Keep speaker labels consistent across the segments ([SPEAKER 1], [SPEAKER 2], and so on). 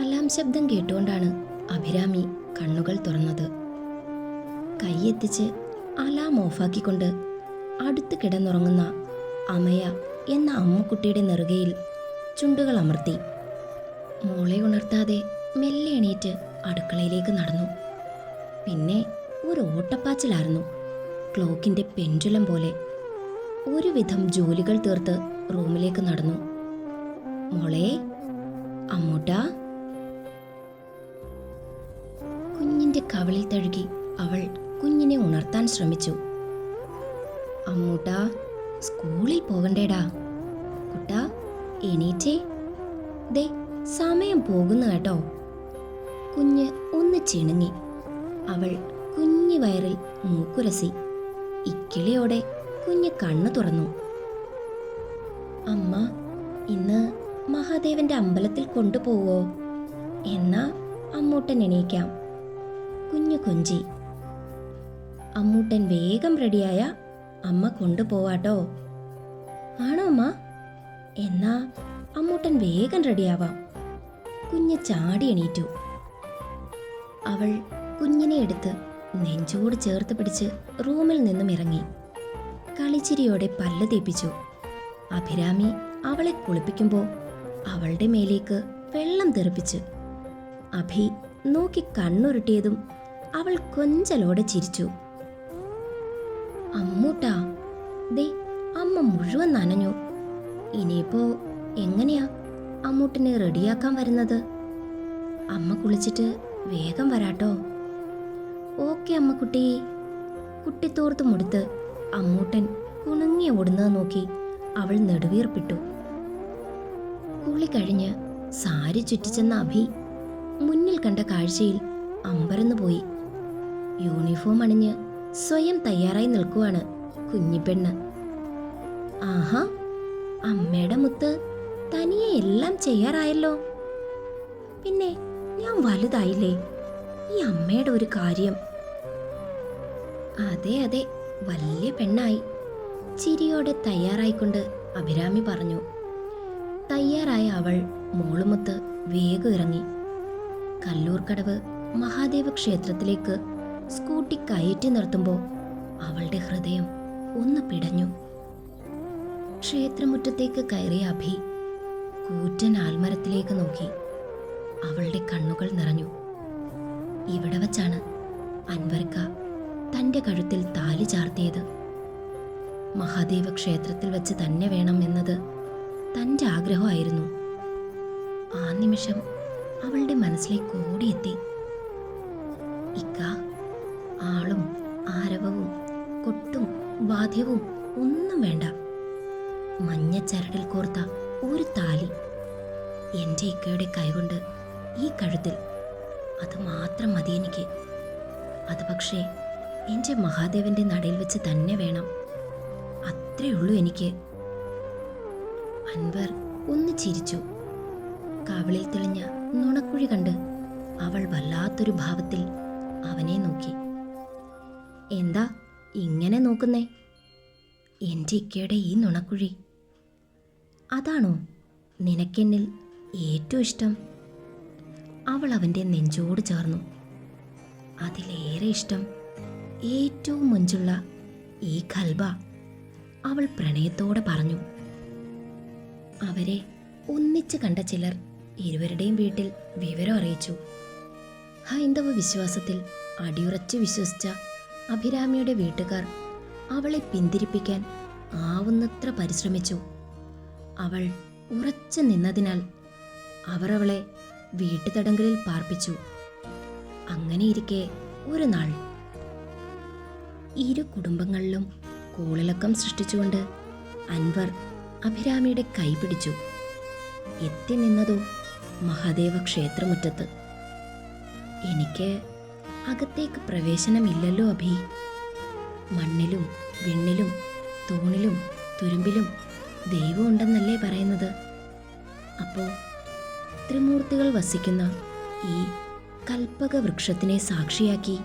[SPEAKER 1] Alarm ശബ്ദം കേട്ടുകൊണ്ടാണ് അഭിരാമി കണ്ണുകൾ തുറന്നത്. കൈയെത്തിച്ച് അലാം ഓഫാക്കിക്കൊണ്ട് അടുത്ത് കിടന്നുറങ്ങുന്ന അമയ എന്ന അമ്മുക്കുട്ടിയുടെ നെറുകയിൽ ചുണ്ടുകൾ അമർത്തി. മോളെ ഉണർത്താതെ മെല്ലെ എണീറ്റ് അടുക്കളയിലേക്ക് നടന്നു. പിന്നെ ഒരു ഓട്ടപ്പാച്ചിലായിരുന്നു, ക്ലോക്കിൻ്റെ പെൻഡുലം പോലെ. ഒരുവിധം ജോലികൾ തീർത്ത് റൂമിലേക്ക് നടന്നു. മോളെ, അമ്മൂട്ടാ. കുഞ്ഞിൻ്റെ കവിളിൽ തഴുകി അവൾ കുഞ്ഞിനെ ഉണർത്താൻ ശ്രമിച്ചു. അമ്മൂട്ടാ, സ്കൂളിൽ പോകണ്ടേടാ. കുട്ടാ, എണീറ്റേ. ദേ, സമയം പോകുന്നു കേട്ടോ. കുഞ്ഞ് ഒന്ന് ചിണുങ്ങി. അവൾ കുഞ്ഞി വയറിൽ മൂക്കുരസി. ഇക്കിളിയോടെ കുഞ്ഞ് കണ്ണു തുറന്നു. അമ്മ, ഇന്ന് മഹാദേവന്റെ അമ്പലത്തിൽ കൊണ്ടുപോവോ? എന്നാ അമ്മൂട്ടൻ എണീക്കാം. കുഞ്ഞു കൊഞ്ചി. അമ്മൂട്ടൻ വേഗം റെഡിയായ അമ്മ കൊണ്ടുപോവാട്ടോ. ആണോ അമ്മ? എന്നാ അമ്മൂട്ടൻ വേഗം റെഡിയാവാം. കുഞ്ഞ് ചാടി എണീറ്റു. അവൾ കുഞ്ഞിനെ എടുത്ത് നെഞ്ചോട് ചേർത്ത് പിടിച്ച് റൂമിൽ നിന്നും ഇറങ്ങി. കളിച്ചിരിയോടെ പല്ല് തേപ്പിച്ചു. അഭിരാമി അവളെ കുളിപ്പിക്കുമ്പോൾ അവളുടെ മേലേക്ക് വെള്ളം തെറിപ്പിച്ച്. അഭി നോക്കി കണ്ണുരുട്ടിയതും അവൾ കൊഞ്ചലോടെ ചിരിച്ചു. അമ്മൂട്ടാ, ദേ, അമ്മ മുഴുവൻ നനഞ്ഞു. ഇനിയിപ്പോ എങ്ങനെയാ അമ്മൂട്ടനെ റെഡിയാക്കാൻ വരുന്നത്? അമ്മ കുളിച്ചിട്ട് വേഗം വരാട്ടോ. ഓക്കെ അമ്മക്കുട്ടി. കുട്ടിത്തോർത്ത് മുടുത്ത് അമ്മൂട്ടൻ കുണുങ്ങി ഓടുന്നത് നോക്കി അവൾ നെടുവീർപ്പിട്ടു. കുളി കഴിഞ്ഞ് സാരി ചുറ്റിച്ചെന്ന അഭി മുന്നിൽ കണ്ട കാഴ്ചയിൽ അമ്പരന്നു പോയി. യൂണിഫോം അണിഞ്ഞ് സ്വയം തയ്യാറായി നിൽക്കുവാണ് കുഞ്ഞിപ്പെണ്ണ്. ആഹാ, അമ്മയുടെ മുത്ത് തനിയെ എല്ലാം ചെയ്യാറായല്ലോ. പിന്നെ ഞാൻ വലുതായില്ലേ? ഈ അമ്മയുടെ ഒരു കാര്യം. അതെ അതെ, വലിയ പെണ്ണായി. ചിരിയോടെ തയ്യാറായിക്കൊണ്ട് അഭിരാമി പറഞ്ഞു. തയ്യാറായ അവൾ മോളുമൊത്ത് വേഗം ഇറങ്ങി. കല്ലൂർക്കടവ് മഹാദേവ ക്ഷേത്രത്തിലേക്ക് സ്കൂട്ടി കയറ്റി നിർത്തുമ്പോൾ അവളുടെ ഹൃദയം ഒന്ന് പിടഞ്ഞു. ക്ഷേത്രമുറ്റത്തേക്ക് കയറിയ അഭി കൂറ്റൻ ആൽമരത്തിലേക്ക് നോക്കി. അവളുടെ കണ്ണുകൾ നിറഞ്ഞു. ഇവിടെ വച്ചാണ് അൻവർക്ക തൻ്റെ കഴുത്തിൽ താലി ചാർത്തിയത്. മഹാദേവ ക്ഷേത്രത്തിൽ വെച്ച് തന്നെ വേണം എന്നത് തൻ്റെ ആഗ്രഹമായിരുന്നു. ആ നിമിഷം അവളുടെ മനസ്സിലേക്ക് ഓടിയെത്തി. ഇക്ക, ആളും ആരവവും കൊട്ടും വാദ്യവും ഒന്നും വേണ്ട. മഞ്ഞ ചരടിൽ കോർത്ത ഒരു താലി എൻ്റെ ഇക്കയുടെ കൈകൊണ്ട് ഈ കഴുത്തിൽ. അത് മാത്രം മതി എനിക്ക്. അത് പക്ഷേ എൻ്റെ മഹാദേവന്റെ നടയിൽ വെച്ച് തന്നെ വേണം. അത്രയുള്ളൂ എനിക്ക്. അൻവർ ഒന്ന് ചിരിച്ചു. കവിളിൽ തെളിഞ്ഞ നുണക്കുഴി കണ്ട് അവൾ വല്ലാത്തൊരു ഭാവത്തിൽ അവനെ നോക്കി. എന്താ ഇങ്ങനെ നോക്കുന്നേ? എൻ്റെ ഇക്കയുടെ ഈ നുണക്കുഴി, അതാണോ നിനക്കെന്നിൽ ഏറ്റവും ഇഷ്ടം? അവൾ അവൻ്റെ നെഞ്ചോട് ചേർന്നു. അതിലേറെ ഇഷ്ടം ഏറ്റവും മൊഞ്ചുള്ള ഈ ഖൽബ, അവൾ പ്രണയത്തോടെ പറഞ്ഞു. അവരെ ഒന്നിച്ച് കണ്ട ചിലർ ഇരുവരുടെയും വീട്ടിൽ വിവരം അറിയിച്ചു. ഹൈന്ദവ വിശ്വാസത്തിൽ അടിയുറച്ച് വിശ്വസിച്ച അഭിരാമിയുടെ വീട്ടുകാർ അവളെ പിന്തിരിപ്പിക്കാൻ ആവുന്നത്ര പരിശ്രമിച്ചു. അവൾ ഉറച്ചു നിന്നതിനാൽ അവർ അവളെ വീട്ടുതടങ്കലിൽ പാർപ്പിച്ചു. അങ്ങനെയിരിക്കെ ഒരു നാൾ ഇരു കുടുംബങ്ങളിലും കോളിളക്കം സൃഷ്ടിച്ചുകൊണ്ട് അൻവർ അഭിരാമിയുടെ കൈ പിടിച്ചു. എത്തി നിന്നതോ മഹാദേവ ക്ഷേത്രമുറ്റത്ത്. എനിക്ക് അകത്തേക്ക് പ്രവേശനമില്ലല്ലോ അഭി. മണ്ണിലും വിണ്ണിലും തൂണിലും തുരുമ്പിലും ദൈവം ഉണ്ടെന്നല്ലേ പറയുന്നത്? അപ്പോ ത്രിമൂർത്തികൾ വസിക്കുന്ന ഈ കൽപ്പക വൃക്ഷത്തിനെ സാക്ഷിയാക്കി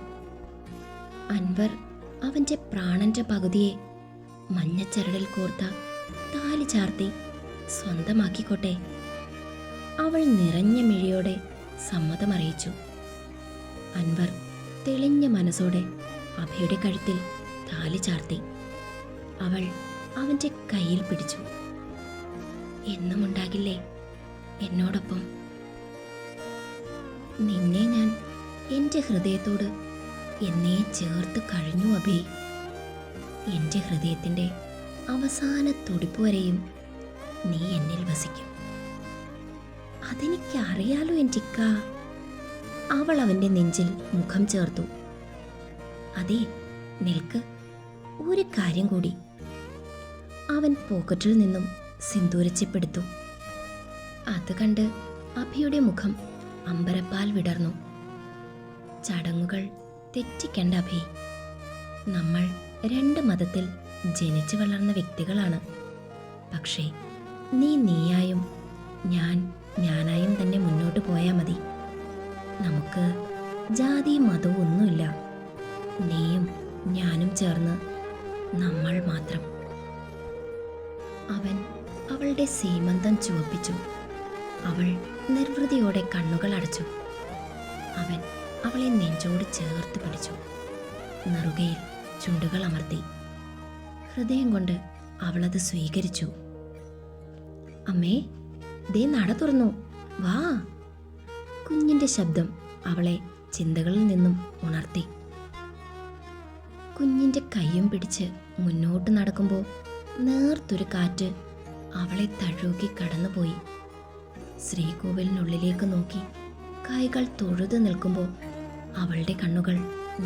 [SPEAKER 1] അൻവർ അവൻ്റെ പ്രാണന്റെ പകുതിയെ മഞ്ഞച്ചരടിൽ കോർത്ത താലി ചാർത്തി സ്വന്തമാക്കിക്കോട്ടെ. അവൾ നിറഞ്ഞ മിഴിയോടെ സമ്മതമറിയിച്ചു. അൻവർ തെളിഞ്ഞ മനസ്സോടെ അഭയുടെ കഴുത്തിൽ താലി ചാർത്തി. അവൾ അവൻ്റെ കയ്യിൽ പിടിച്ചു. എന്നും ഉണ്ടാകില്ലേ എന്നോടൊപ്പം? നിന്നെ ഞാൻ എൻ്റെ ഹൃദയത്തോട് എന്നേ ചേർത്ത് കഴിഞ്ഞു അഭി. എൻ്റെ ഹൃദയത്തിൻ്റെ അവസാന തുടിപ്പ് വരെയും നീ എന്നിൽ വസിക്കും. അതെനിക്കറിയാലോ എൻ്റെ. അവൾ അവൻ്റെ നെഞ്ചിൽ മുഖം ചേർത്തു. അതെ, നിൽക്ക്, ഒരു കാര്യം കൂടി. അവൻ പോക്കറ്റിൽ നിന്നും സിന്ദൂരച്ചിപ്പെടുത്തു. അത് കണ്ട് അഭിയുടെ മുഖം അമ്പരപ്പാൽ വിടർന്നു. ചടങ്ങുകൾ തെറ്റിക്കണ്ട അഭി. നമ്മൾ 2 മതത്തിൽ ജനിച്ചു വളർന്ന വ്യക്തികളാണ്. പക്ഷേ നീ നീയായും ഞാൻ ഞാനായും തന്നെ മുന്നോട്ട് പോയാൽ മതി. നമുക്ക് ജാതിയും മതവും ഒന്നുമില്ല. നീയും ഞാനും ചേർന്ന് നമ്മൾ മാത്രം. അവൻ അവളുടെ സീമന്തം ചുവപ്പിച്ചു. അവൾ നിർവൃതിയോടെ കണ്ണുകൾ അടച്ചു. അവൻ അവളെ നെഞ്ചോട് ചേർത്ത് പിടിച്ചു. നെറുകയിൽ ചുണ്ടുകൾ അമർത്തി. ഹൃദയം കൊണ്ട് അവളത് സ്വീകരിച്ചു. അമ്മേ, ദേ നട തുറന്നു, വാ. കുഞ്ഞിൻ്റെ ശബ്ദം അവളെ ചിന്തകളിൽ നിന്നും ഉണർത്തി. കുഞ്ഞിൻ്റെ കൈയും പിടിച്ച് മുന്നോട്ട് നടക്കുമ്പോൾ നേർത്തൊരു കാറ്റ് അവളെ തഴുകി കടന്നുപോയി. ശ്രീകോവിലിനുള്ളിലേക്ക് നോക്കി കൈകൾ തൊഴുതു നിൽക്കുമ്പോൾ അവളുടെ കണ്ണുകൾ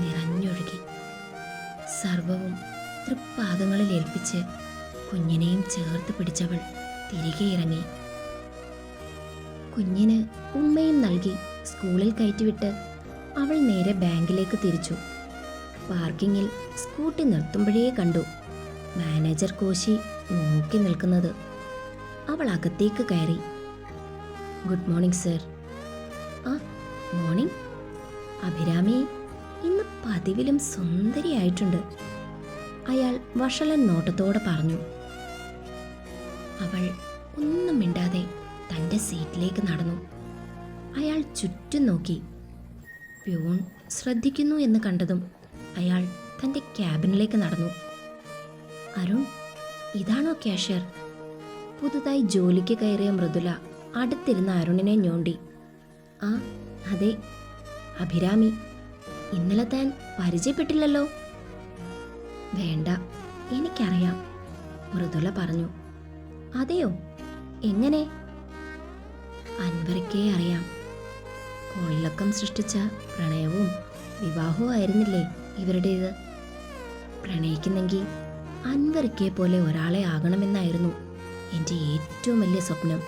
[SPEAKER 1] നിറഞ്ഞൊഴുകി. സർവവും തൃപ്പാദങ്ങളിൽ ഏൽപ്പിച്ച് കുഞ്ഞിനെയും ചേർത്ത് പിടിച്ചവൾ തിരികെ ഇറങ്ങി. കുഞ്ഞിന് ഉമ്മയും നൽകി സ്കൂളിൽ കയറ്റിവിട്ട് അവൾ നേരെ ബാങ്കിലേക്ക് തിരിച്ചു. പാർക്കിങ്ങിൽ സ്കൂട്ടി നിർത്തുമ്പോഴേ കണ്ടു മാനേജർ കോശി നോക്കി നിൽക്കുന്നത്. അവൾ അകത്തേക്ക് കയറി. Good morning sir. ആ, മോർണിംഗ്. അഭിരാമി ഇന്ന് പതിവിലും സുന്ദരിയായിട്ടുണ്ട്, അയാൾ വഷളൻ നോട്ടത്തോടെ പറഞ്ഞു. അവൾ ഒന്നും മിണ്ടാതെ തൻ്റെ സീറ്റിലേക്ക് നടന്നു. അയാൾ ചുറ്റും നോക്കി. പ്യൂൺ ശ്രദ്ധിക്കുന്നു എന്ന് കണ്ടതും അയാൾ തൻ്റെ ക്യാബിനിലേക്ക് നടന്നു. അരുൺ, ഇതാണോ ക്യാഷ്യർ? പുതുതായി ജോലിക്ക് കയറിയ മൃദുല അടുത്തിരുന്ന അരുണിനെ ഞോണ്ടി. ആ, അതെ. അഭിരാമി, ഇന്നലെ താൻ പരിചയപ്പെട്ടില്ലല്ലോ. വേണ്ട, എനിക്കറിയാം, മൃദുല പറഞ്ഞു. അതെയോ, എങ്ങനെ? അൻവറിക്കേ അറിയാം. കൊള്ളക്കം സൃഷ്ടിച്ച പ്രണയവും വിവാഹവും ആയിരുന്നില്ലേ ഇവരുടേത്. പ്രണയിക്കുന്നെങ്കിൽ അൻവറിക്കയെ പോലെ ഒരാളെ ആകണമെന്നായിരുന്നു എൻ്റെ ഏറ്റവും വലിയ സ്വപ്നം.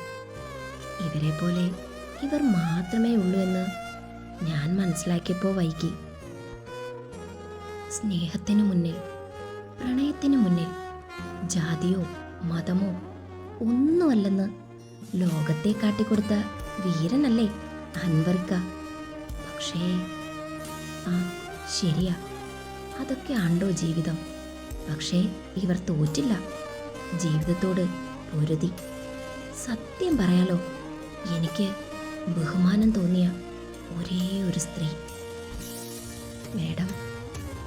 [SPEAKER 1] ഇവരെ പോലെ ഇവർ മാത്രമേ ഉള്ളൂ എന്ന് ഞാൻ മനസ്സിലാക്കിയപ്പോൾ വൈകി. സ്നേഹത്തിനു മുന്നിൽ, പ്രണയത്തിനു മുന്നിൽ ജാതിയോ മതമോ ഒന്നുമല്ലെന്ന് ലോകത്തെ കാട്ടിക്കൊടുത്ത വീരനല്ലേ അൻവറിക്ക. പക്ഷേ ആ, ശരിയാ, അതൊക്കെ ആണ്ടോ ജീവിതം. പക്ഷേ ഇവർ തോറ്റില്ല, ജീവിതത്തോട് പൊരുതി. സത്യം പറയാലോ, എനിക്ക് ബഹുമാനം തോന്നിയ ഒരേ ഒരു സ്ത്രീ. മേഡം,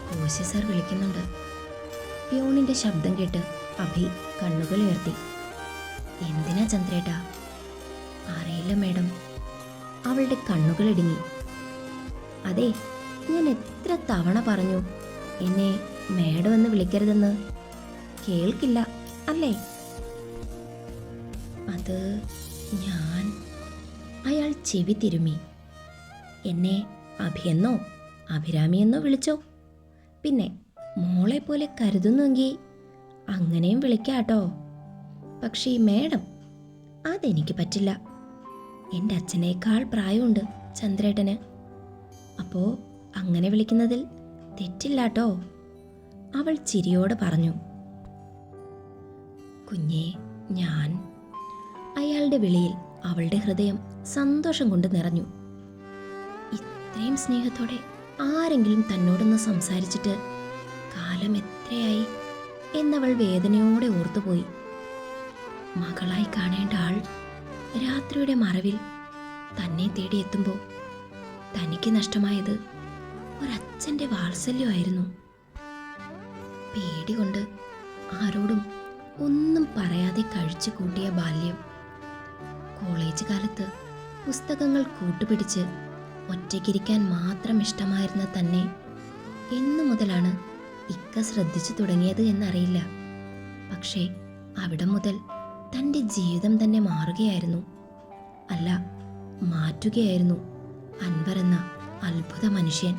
[SPEAKER 1] കോശി സാർ വിളിക്കുന്നുണ്ട്. പ്യൂണിൻ്റെ ശബ്ദം കേട്ട് അഭി കണ്ണുകൾ ഉയർത്തി. എന്തിനാ ചന്ദ്രേട്ടാ? അറിയില്ല മേഡം. അവളുടെ കണ്ണുകൾ ഇടുങ്ങി. അതെ, ഞാൻ എത്ര തവണ പറഞ്ഞു എന്നെ മേഡം എന്ന് വിളിക്കരുതെന്ന്. കേൾക്കില്ല അല്ലേ? അത് ഞാൻ. അയാൾ ചെവി തിരുമ്മി. എന്നെ അഭിയെന്നോ അഭിരാമിയെന്നോ വിളിച്ചോ. പിന്നെ മോളെ പോലെ കരുതുന്നുവെങ്കിൽ അങ്ങനെയും വിളിക്കാട്ടോ. പക്ഷേ ഈ മേഡം, അതെനിക്ക് പറ്റില്ല. എൻ്റെ അച്ഛനേക്കാൾ പ്രായമുണ്ട് ചന്ദ്രേട്ടന്. അപ്പോൾ അങ്ങനെ വിളിക്കുന്നതിൽ തെറ്റില്ലാട്ടോ, അവൾ ചിരിയോടെ പറഞ്ഞു. കുഞ്ഞേ, ഞാൻ. അയാളുടെ വിളിയിൽ അവളുടെ ഹൃദയം സന്തോഷം കൊണ്ട് നിറഞ്ഞു. ഇത്രയും സ്നേഹത്തോടെ ആരെങ്കിലും തന്നോടൊന്ന് സംസാരിച്ചിട്ട് കാലം എത്രയായി എന്നവൾ വേദനയോടെ ഓർത്തുപോയി. മകളായി കാണേണ്ട ആൾ രാത്രിയുടെ മറവിൽ തന്നെ തേടിയെത്തുമ്പോൾ തനിക്ക് നഷ്ടമായത് ഒരച്ഛൻ്റെ വാത്സല്യമായിരുന്നു. പേടികൊണ്ട് ആരോടും ഒന്നും പറയാതെ കഴിച്ചു കൂട്ടിയ ബാല്യം, കോളേജ് കാലത്ത് പുസ്തകങ്ങൾ കൂട്ടുപിടിച്ച് ഒറ്റയ്ക്കിരിക്കാൻ മാത്രം ഇഷ്ടമായിരുന്ന തന്നെ എന്നു മുതലാണ് ഇക്ക ശ്രദ്ധിച്ചു തുടങ്ങിയത് എന്നറിയില്ല. പക്ഷേ അവിടെ മുതൽ തൻ്റെ ജീവിതം തന്നെ മാറുകയായിരുന്നു. അല്ല, മാറ്റുകയായിരുന്നു അൻവർ എന്ന അത്ഭുത മനുഷ്യൻ.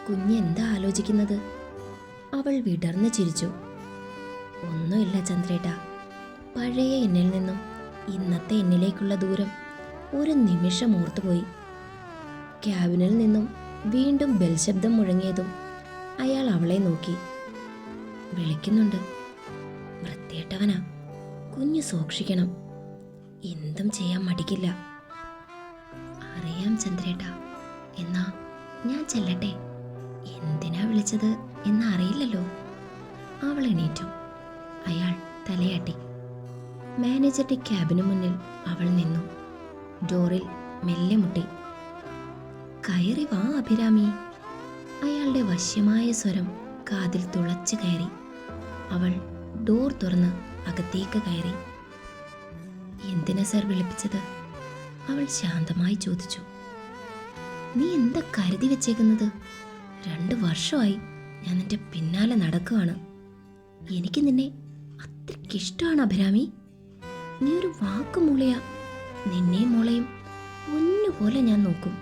[SPEAKER 1] കുഞ്ഞെന്താ ആലോചിക്കുന്നത്? അവൾ വിടർന്നു ചിരിച്ചു. ഒന്നുമില്ല ചന്ദ്രേട്ടാ, പഴയ എന്നിൽ നിന്നും ഇന്നത്തെ എന്നിലേക്കുള്ള ദൂരം ഒരു നിമിഷം ഓർത്തുപോയി. ക്യാബിനിൽ നിന്നും വീണ്ടും ബെൽ ശബ്ദം മുഴങ്ങിയതും അയാൾ അവളെ നോക്കി. വിളിക്കുന്നുണ്ട്. വൃത്തികെട്ടവനാ, കുഞ്ഞു സൂക്ഷിക്കണം. എന്തും ചെയ്യാൻ മടിക്കില്ല. അറിയാം ചന്ദ്രേട്ടാ, എന്നാ ഞാൻ ചെല്ലട്ടെ. എന്തിനാ വിളിച്ചത് എന്നറിയില്ലല്ലോ. അവൾ എണീറ്റു. അയാൾ തലയാട്ടി. മാനേജറുടെ ക്യാബിനു മുന്നിൽ അവൾ നിന്നു. ഡോറിൽ മെല്ലെ മുട്ടി. കയറി വാ അഭിരാമി. അയാളുടെ വശ്യമായ സ്വരം കാതിൽ തുളച്ചു കയറി. അവൾ ഡോർ തുറന്ന് അകത്തേക്ക് കയറി. എന്തിനാ സർ വിളിപ്പിച്ചത്? അവൾ ശാന്തമായി ചോദിച്ചു. നീ എന്താ കരുതി വെച്ചേക്കുന്നത്? 2 വർഷമായി ഞാൻ നിന്റെ പിന്നാലെ നടക്കുകയാണ്. എനിക്ക് നിന്നെ അത്രയ്ക്കിഷ്ടമാണ് അഭിരാമി. നീ ഒരു വാക്ക് മൂളിയാ നിന്നെയും മോളെയും പൊന്നുപോലെ ഞാൻ നോക്കും.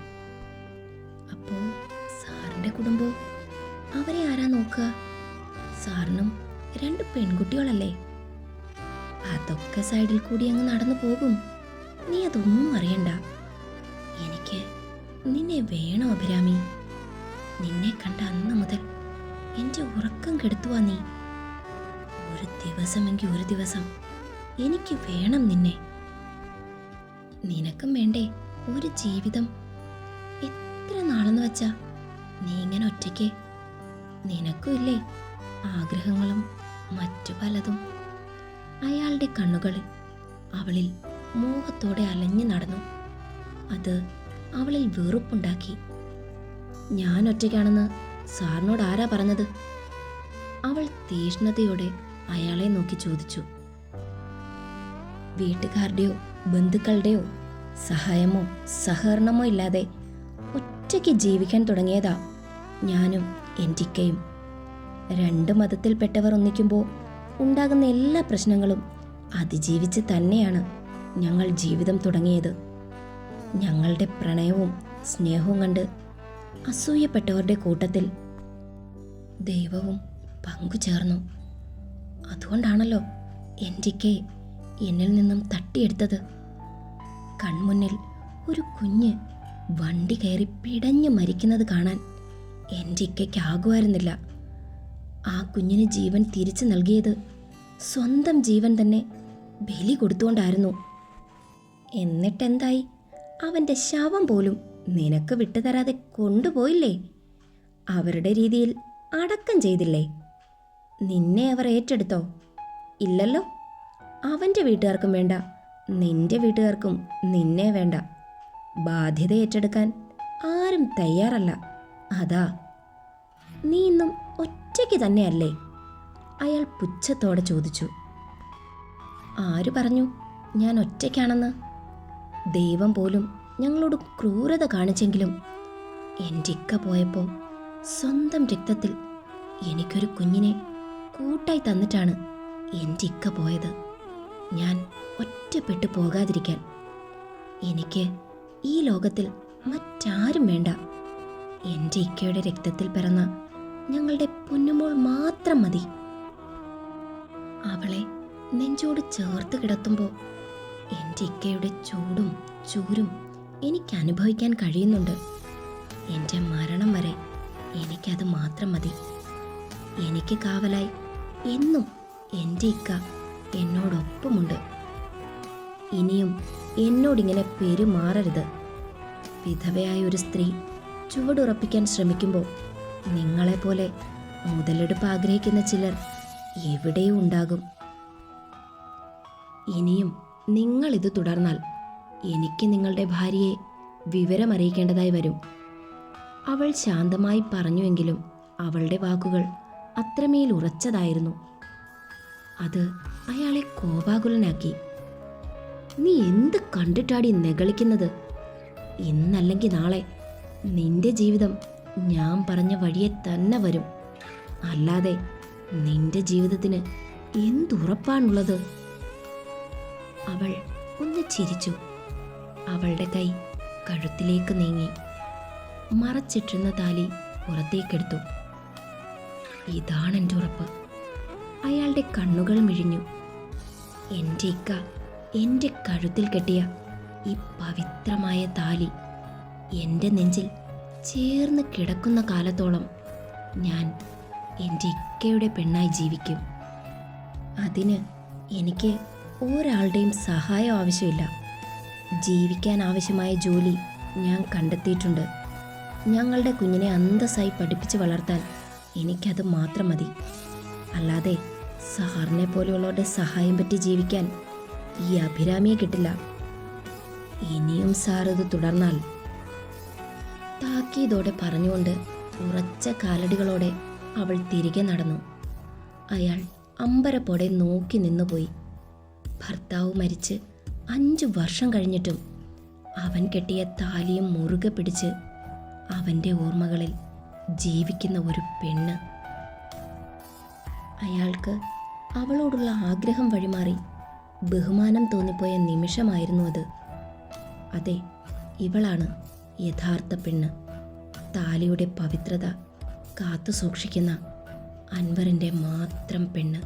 [SPEAKER 1] അപ്പോ സാറിന്റെ കുടുംബം, അവരെ ആരാ നോക്കുക? സാറിനും 2 പെൺകുട്ടികളല്ലേ? അതൊക്കെ സൈഡിൽ കൂടി അങ്ങ് നടന്നു പോകും. നീ അതൊന്നും അറിയണ്ട. എനിക്ക് നിന്നെ വേണം അഭിരാമി. നിന്നെ കണ്ട അന്ന് മുതൽ എൻ്റെ ഉറക്കം കെടുത്തുവാ നീ. ഒരു ദിവസമെങ്കിൽ ഒരു ദിവസം എനിക്ക് വേണം നിന്നെ. നിനക്കും വേണ്ടേ ഒരു ജീവിതം? എത്ര നാളെന്ന് വെച്ചാ നീ ഇങ്ങനെ ഒറ്റയ്ക്ക്? നിനക്കും ഇല്ലേ ആഗ്രഹങ്ങളും മറ്റു പലതും? അയാളുടെ കണ്ണുകളിൽ അവളിൽ മോഹത്തോടെ അലഞ്ഞു നടന്നു. അത് അവളിൽ വെറുപ്പുണ്ടാക്കി. ഞാൻ ഒറ്റയ്ക്കാണെന്ന് സാറിനോട് ആരാ പറഞ്ഞത്? അവൾ തീഷ്ണതയോടെ അയാളെ നോക്കി ചോദിച്ചു. വീട്ടുകാരുടെയോ ബന്ധുക്കളുടെയോ സഹായമോ സഹകരണമോ ഇല്ലാതെ ഒറ്റയ്ക്ക് ജീവിക്കാൻ തുടങ്ങിയതാ ഞാനും എൻ്റിക്കയും. 2 മതത്തിൽപ്പെട്ടവർ ഒന്നിക്കുമ്പോൾ ഉണ്ടാകുന്ന എല്ലാ പ്രശ്നങ്ങളും അതിജീവിച്ച് തന്നെയാണ് ഞങ്ങൾ ജീവിതം തുടങ്ങിയത്. ഞങ്ങളുടെ പ്രണയവും സ്നേഹവും കണ്ട് അസൂയപ്പെട്ടവരുടെ കൂട്ടത്തിൽ ദൈവവും പങ്കുചേർന്നു. അതുകൊണ്ടാണല്ലോ എൻ്റിക്കയെ എന്നിൽ നിന്നും തട്ടിയെടുത്തത്. കൺമുന്നിൽ ഒരു കുഞ്ഞ് വണ്ടി കയറി പിടഞ്ഞു മരിക്കുന്നത് കാണാൻ എൻ്റിക്കയ്ക്കാകുമായിരുന്നില്ല. ആ കുഞ്ഞിന് ജീവൻ തിരിച്ചു നൽകിയത് സ്വന്തം ജീവൻ തന്നെ ബലി കൊടുത്തുകൊണ്ടായിരുന്നു. എന്നിട്ടെന്തായി? അവൻ്റെ ശവം പോലും നിനക്ക് വിട്ടുതരാതെ കൊണ്ടുപോയില്ലേ? അവരുടെ രീതിയിൽ അടക്കം ചെയ്തില്ലേ? നിന്നെ അവർ ഏറ്റെടുത്തോ? ഇല്ലല്ലോ. അവൻ്റെ വീട്ടുകാർക്കും വേണ്ട, നിന്റെ വീട്ടുകാർക്കും നിന്നെ വേണ്ട. ബാധ്യത ഏറ്റെടുക്കാൻ ആരും തയ്യാറല്ല. അതാ നീ ഇന്നും ഒറ്റയ്ക്ക് തന്നെയല്ലേ? അയാൾ പുച്ഛത്തോടെ ചോദിച്ചു. ആര് പറഞ്ഞു ഞാൻ ഒറ്റയ്ക്കാണെന്ന്? ദൈവം പോലും ഞങ്ങളോട് ക്രൂരത കാണിച്ചെങ്കിലും എൻ്റെ ഇക്ക പോയപ്പോൾ സ്വന്തം രക്തത്തിൽ എനിക്കൊരു കുഞ്ഞിനെ കൂട്ടായി തന്നിട്ടാണ് എൻ്റെ ഇക്ക പോയത്. ഞാൻ ഒറ്റപ്പെട്ടു പോകാതിരിക്കാൻ. എനിക്ക് ഈ ലോകത്തിൽ മറ്റാരും വേണ്ട. എൻ്റെ ഇക്കയുടെ രക്തത്തിൽ പിറന്ന ഞങ്ങളുടെ പൊന്നുമോൾ മാത്രം മതി. അവളെ നെഞ്ചോട് ചേർത്ത് കിടത്തുമ്പോൾ എൻ്റെ ഇക്കയുടെ ചൂടും ചൂരും എനിക്ക് അനുഭവിക്കാൻ കഴിയുന്നുണ്ട്. എൻ്റെ മരണം വരെ എനിക്കത് മാത്രം മതി. എനിക്ക് കാവലായി എന്നും എൻ്റെ ഇക്ക എന്നോടൊപ്പമുണ്ട്. ഇനിയും എന്നോടിങ്ങനെ പെരുമാറരുത്. വിധവയായ ഒരു സ്ത്രീ ചുവടുറപ്പിക്കാൻ ശ്രമിക്കുമ്പോൾ നിങ്ങളെപ്പോലെ മുതലെടുപ്പ് ആഗ്രഹിക്കുന്ന ചിലർ എവിടെയും ഉണ്ടാകും. ഇനിയും നിങ്ങളിത് തുടർന്നാൽ എനിക്ക് നിങ്ങളുടെ ഭാര്യയെ വിവരമറിയിക്കേണ്ടതായി വരും. അവൾ ശാന്തമായി പറഞ്ഞുവെങ്കിലും അവളുടെ വാക്കുകൾ അത്രമേൽ ഉറച്ചതായിരുന്നു. അത് അയാളെ കോപാകുലനാക്കി. നീ എന്ത് കണ്ടിട്ടാടി നെകളിക്കുന്നത്? ഇന്നല്ലെങ്കിൽ നാളെ നിന്റെ ജീവിതം ഞാൻ പറഞ്ഞ വഴിയെ തന്നെ വരും. അല്ലാതെ നിന്റെ ജീവിതത്തിന് എന്തുറപ്പാണുള്ളത്? അവൾ ഒന്ന് ചിരിച്ചു. അവളുടെ കൈ കഴുത്തിലേക്ക് നീങ്ങി മറച്ചിട്ടിരുന്ന താലി പുറത്തേക്കെടുത്തു. ഇതാണെൻ്റെ ഉറപ്പ്. അയാളുടെ കണ്ണുകൾ മിഴിഞ്ഞു. എൻ്റെ ഇക്ക എൻ്റെ കഴുത്തിൽ കെട്ടിയ ഈ പവിത്രമായ താലി എൻ്റെ നെഞ്ചിൽ ചേർന്ന് കിടക്കുന്ന കാലത്തോളം ഞാൻ എൻ്റെ ഇക്കയുടെ പെണ്ണായി ജീവിക്കും. അതിന് എനിക്ക് ഒരാളുടെയും സഹായം ആവശ്യമില്ല. ജീവിക്കാൻ ആവശ്യമായ ജോലി ഞാൻ കണ്ടെത്തിയിട്ടുണ്ട്. ഞങ്ങളുടെ കുഞ്ഞിനെ അന്തസ്സായി പഠിപ്പിച്ച് വളർത്താൻ എനിക്കത് മാത്രം മതി. അല്ലാതെ സാറിനെ പോലെയുള്ളവരുടെ സഹായം പറ്റി ജീവിക്കാൻ ഈ അഭിരാമിയെ കിട്ടില്ല. ഇനിയും സാർ ഇത് തുടർന്നാൽ. താക്കീതോടെ പറഞ്ഞുകൊണ്ട് ഉറച്ച കാലടികളോടെ അവൾ തിരികെ നടന്നു. അയാൾ അമ്പരപ്പോടെ നോക്കി നിന്നുപോയി. ഭർത്താവ് മരിച്ച് 5 വർഷം കഴിഞ്ഞിട്ടും അവൻ കെട്ടിയ താലിയും മുറുകെ പിടിച്ച് അവൻ്റെ ഓർമ്മകളിൽ ജീവിക്കുന്ന ഒരു പെണ്ണ്. അയാൾക്ക് അവളോടുള്ള ആഗ്രഹം വഴിമാറി ബഹുമാനം തോന്നിപ്പോയ നിമിഷമായിരുന്നു അത്. അതെ, ഇവളാണ് യഥാർത്ഥ പെണ്ണ്. താലിയുടെ പവിത്രത കാത്തു സൂക്ഷിക്കുന്ന അൻവറിൻ്റെ മാത്രം പെണ്ണ്.